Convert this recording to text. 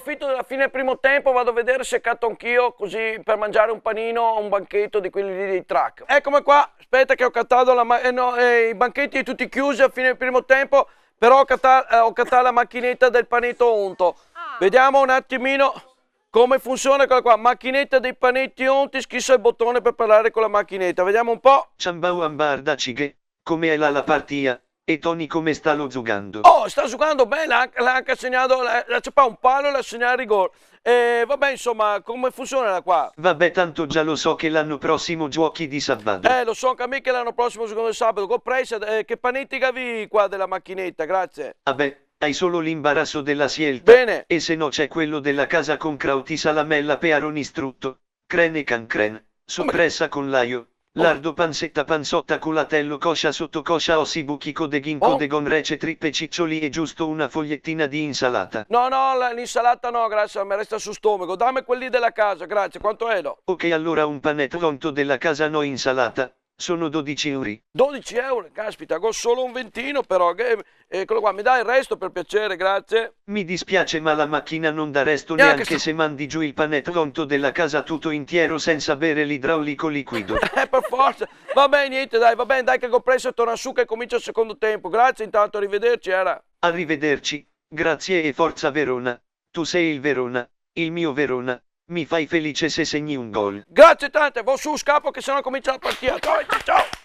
approfitto della fine del primo tempo, vado a vedere se catto anch'io, così per mangiare un panino o un banchetto di quelli lì dei track. Eccomi qua, aspetta che ho cattato i banchetti tutti chiusi a fine del primo tempo, però ho cattato la macchinetta del panetto unto. Vediamo un attimino come funziona qua, macchinetta dei panetti unti, schissa il bottone per parlare con la macchinetta, vediamo un po'. Ciambau Ambardacighe, come è la partita? E Tony come sta lo giocando? Oh, sta giocando bene, l'ha anche segnato, l'ha ciapato un palo e l'ha segnato il rigore. Vabbè, insomma, come funziona qua? Vabbè, tanto già lo so che l'anno prossimo giochi di sabato. Lo so anche a me che l'anno prossimo giocano il sabato. Compresa, che panetti cavi qua della macchinetta, grazie. Vabbè, hai solo l'imbarazzo della scelta. Bene. E se no c'è quello della casa con crauti salamella pearoni strutto, crene cancren, soppressa con l'aio. Lardo pansetta panzotta culatello coscia sotto coscia ossi buchi codeghin codegon rece trippe ciccioli e giusto una fogliettina di insalata. No, l'insalata no, grazie, mi resta su stomaco. Dammi quelli della casa, grazie, quanto è no? Ok, allora un panetto tonto della casa no insalata, sono 12 euro. 12 euro, caspita, ho solo un ventino però, eccolo qua, mi dai il resto per piacere, grazie. Mi dispiace ma la macchina non dà resto Neanche neanche se mandi giù il panetto tonto della casa tutto intero senza bere l'idraulico liquido. Per forza, va bene, niente, dai, va bene, dai che ho preso, torna su che comincia il secondo tempo, grazie intanto, arrivederci, era. Arrivederci, grazie e forza Verona, tu sei il Verona, il mio Verona, mi fai felice se segni un gol. Grazie tante, vado su, scappo che sennò comincia la partita, ciao, ciao.